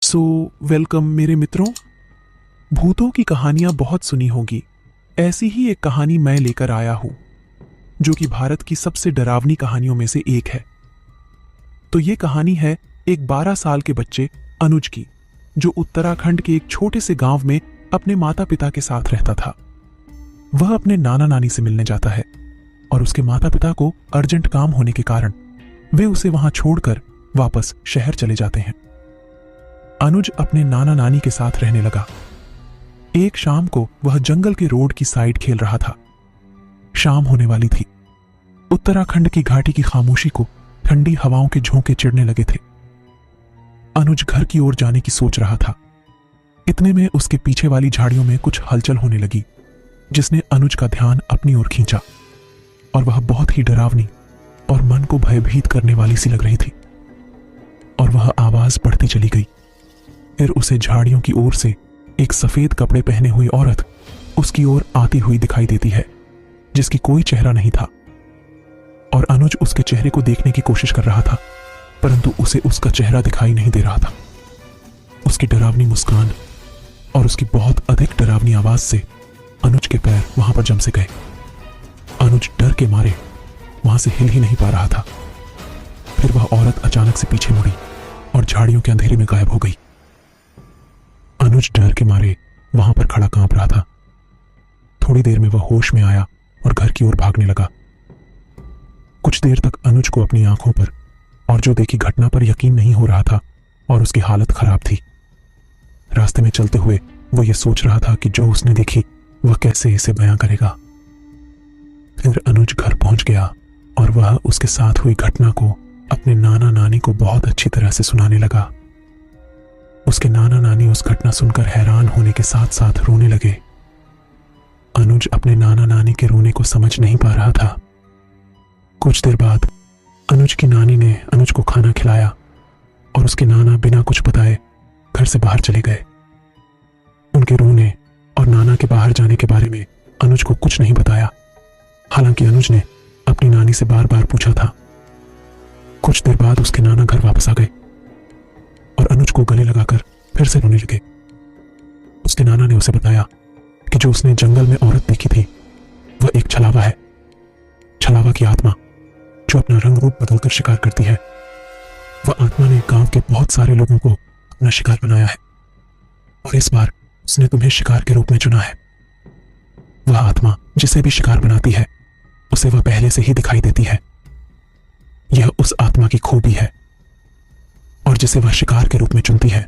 Welcome मेरे मित्रों। भूतों की कहानियां बहुत सुनी होगी। ऐसी ही एक कहानी मैं लेकर आया हूं जो कि भारत की सबसे डरावनी कहानियों में से एक है। तो ये कहानी है एक 12 साल के बच्चे अनुज की, जो उत्तराखंड के एक छोटे से गांव में अपने माता पिता के साथ रहता था। वह अपने नाना नानी से मिलने जाता है और उसके माता पिता को अर्जेंट काम होने के कारण वे उसे वहां छोड़कर वापस शहर चले जाते हैं। अनुज अपने नाना नानी के साथ रहने लगा। एक शाम को वह जंगल के रोड की साइड खेल रहा था। शाम होने वाली थी। उत्तराखंड की घाटी की खामोशी को ठंडी हवाओं के झोंके चिढ़ने लगे थे। अनुज घर की ओर जाने की सोच रहा था। इतने में उसके पीछे वाली झाड़ियों में कुछ हलचल होने लगी, जिसने अनुज का ध्यान अपनी ओर खींचा, और वह बहुत ही डरावनी और मन को भयभीत करने वाली सी लग रही थी। और वह आवाज बढ़ती चली गई। फिर उसे झाड़ियों की ओर से एक सफेद कपड़े पहने हुई औरत उसकी ओर आती हुई दिखाई देती है, जिसकी कोई चेहरा नहीं था। और अनुज उसके चेहरे को देखने की कोशिश कर रहा था, परंतु उसे उसका चेहरा दिखाई नहीं दे रहा था। उसकी डरावनी मुस्कान और उसकी बहुत अधिक डरावनी आवाज से अनुज के पैर वहां पर जम से गए। अनुज डर के मारे वहां से हिल ही नहीं पा रहा था। फिर वह औरत अचानक से पीछे मुड़ी और झाड़ियों के अंधेरे में गायब हो गई। अनुज डर के मारे वहां पर खड़ा कांप रहा था। थोड़ी देर में वह होश में आया और घर की ओर भागने लगा। कुछ देर तक अनुज को अपनी आंखों पर और जो देखी घटना पर यकीन नहीं हो रहा था, और उसकी हालत खराब थी। रास्ते में चलते हुए वो ये सोच रहा था कि जो उसने देखी वह कैसे इसे बयां करेगा। फिर अनुज घर पहुंच गया और वह उसके साथ हुई घटना को अपने नाना नानी को बहुत अच्छी तरह से सुनाने लगा। उसके नाना नानी उस घटना सुनकर हैरान होने के साथ साथ रोने लगे। अनुज अपने नाना नानी के रोने को समझ नहीं पा रहा था। कुछ देर बाद अनुज की नानी ने अनुज को खाना खिलाया और उसके नाना बिना कुछ बताए घर से बाहर चले गए। उनके रोने और नाना के बाहर जाने के बारे में अनुज को कुछ नहीं बताया। हालांकि अनुज ने अपनी नानी से बार बार पूछा था। कुछ देर बाद उसके नाना घर वापस आ गए और अनुज को गले लगाकर फिर से रोने लगे। उसके नाना ने उसे बताया कि जो उसने जंगल में औरत देखी थी वह एक छलावा है। छलावा की आत्मा जो अपना रंग रूप बदलकर शिकार करती है। वह आत्मा ने गांव के बहुत सारे लोगों को अपना शिकार बनाया है और इस बार उसने तुम्हें शिकार के रूप में चुना है। वह आत्मा जिसे भी शिकार बनाती है उसे वह पहले से ही दिखाई देती है। यह उस आत्मा की खूबी है, और जिसे वह शिकार के रूप में चुनती है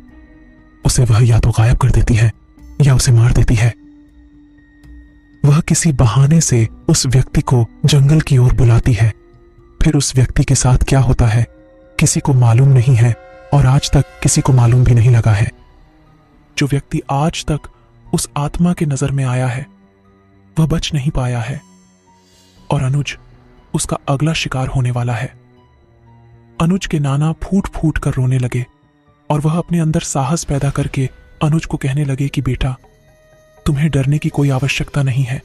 उसे वह या तो गायब कर देती है या उसे मार देती है। वह किसी बहाने से उस व्यक्ति को जंगल की ओर बुलाती है। फिर उस व्यक्ति के साथ क्या होता है किसी को मालूम नहीं है, और आज तक किसी को मालूम भी नहीं लगा है। जो व्यक्ति आज तक उस आत्मा के नजर में आया है वह बच नहीं पाया है, और अनुज उसका अगला शिकार होने वाला है। अनुज के नाना फूट फूट कर रोने लगे और वह अपने अंदर साहस पैदा करके अनुज को कहने लगे कि बेटा, तुम्हें डरने की कोई आवश्यकता नहीं है,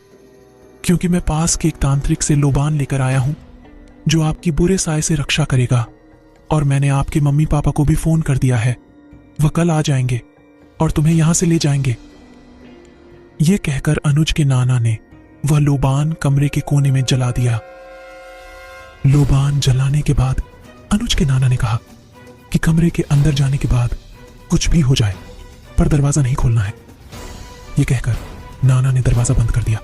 क्योंकि मैं पास के एक तांत्रिक से लोबान लेकर आया हूं जो आपकी बुरे साए से रक्षा करेगा। और मैंने आपके मम्मी पापा को भी फोन कर दिया है, वह कल आ जाएंगे और तुम्हें यहां से ले जाएंगे। यह कहकर अनुज के नाना ने वह लोबान कमरे के कोने में जला दिया। लोबान जलाने के बाद अनुज के नाना ने कहा कि कमरे के अंदर जाने के बाद कुछ भी हो जाए पर दरवाजा नहीं खोलना है। यह कहकर नाना ने दरवाजा बंद कर दिया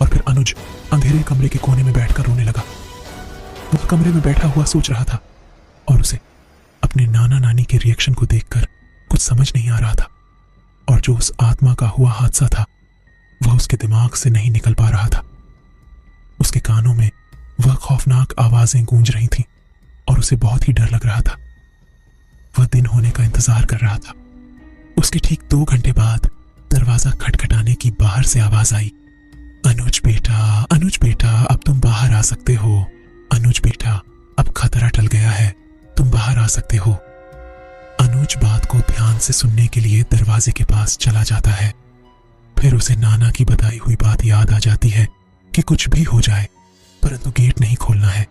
और फिर अनुज अंधेरे कमरे के कोने में बैठकर रोने लगा। वह कमरे में बैठा हुआ सोच रहा था और उसे अपने नाना नानी के रिएक्शन को देखकर कुछ समझ नहीं आ रहा था, और जो उस आत्मा का हुआ हादसा था वह उसके दिमाग से नहीं निकल पा रहा था। उसके कानों में वह खौफनाक आवाजें गूंज रही थीं और उसे बहुत ही डर लग रहा था। वह दिन होने का इंतजार कर रहा था। उसके ठीक 2 घंटे बाद दरवाजा खटखटाने की बाहर से आवाज आई। अनुज बेटा, अब तुम बाहर आ सकते हो। अनुज बेटा, अब खतरा टल गया है, तुम बाहर आ सकते हो। अनुज बात को ध्यान से सुनने के लिए दरवाजे के पास चला जाता है। फिर उसे नाना की बताई हुई बात याद आ जाती है कि कुछ भी हो जाए परंतु गेट नहीं खोलना है।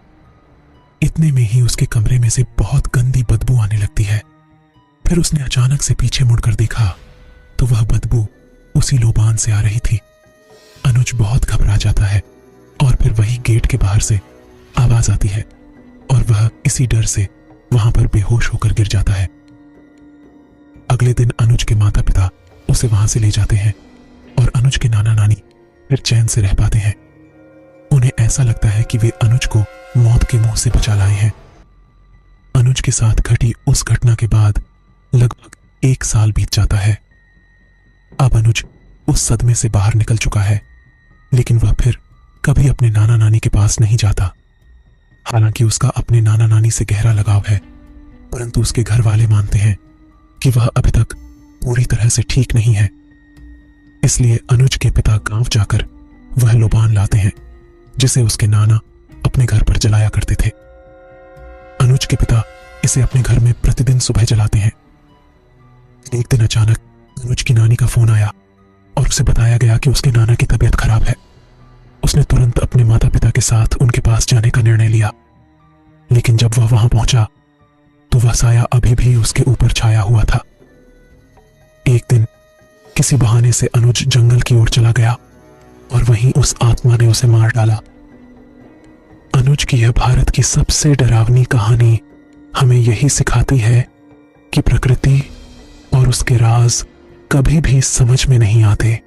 इतने में ही उसके कमरे में से बहुत गंदी बदबू आने लगती है। फिर उसने अचानक से पीछे मुड़कर देखा तो वह बदबू उसी लोबान से आ रही थी। अनुज बहुत घबरा जाता है और फिर वही गेट के बाहर से आवाज आती है और वह इसी डर से वहां पर बेहोश होकर गिर जाता है। अगले दिन अनुज के माता पिता उसे वहां से ले जाते हैं और अनुज के नाना नानी फिर चैन से रह पाते हैं। उन्हें ऐसा लगता है कि वे अनुज को मौत के मुंह से बचा लाए हैं। अनुज के साथ घटी उस घटना के बाद लगभग 1 साल बीत जाता है। अब अनुज उस सदमे से बाहर निकल चुका है, लेकिन वह फिर कभी अपने नाना नानी के पास नहीं जाता। हालांकि उसका अपने नाना नानी से गहरा लगाव है, परंतु उसके घर वाले मानते हैं कि वह अभी तक पूरी तरह से ठीक नहीं है। इसलिए अनुज के पिता गांव जाकर वह लोबान लाते हैं जिसे उसके नाना अपने घर पर जलाया करते थे। अनुज के पिता इसे अपने घर में प्रतिदिन सुबह जलाते हैं। एक दिन अचानक अनुज की नानी का फोन आया और उसे बताया गया कि उसके नाना की तबीयत खराब है। उसने तुरंत अपने माता पिता के साथ उनके पास जाने का निर्णय लिया, लेकिन जब वह वहां पहुंचा तो वह साया अभी भी उसके ऊपर छाया हुआ था। एक दिन किसी बहाने से अनुज जंगल की ओर चला गया और वहीं उस आत्मा ने उसे मार डाला। अनुज की यह भारत की सबसे डरावनी कहानी हमें यही सिखाती है कि प्रकृति और उसके राज कभी भी समझ में नहीं आते।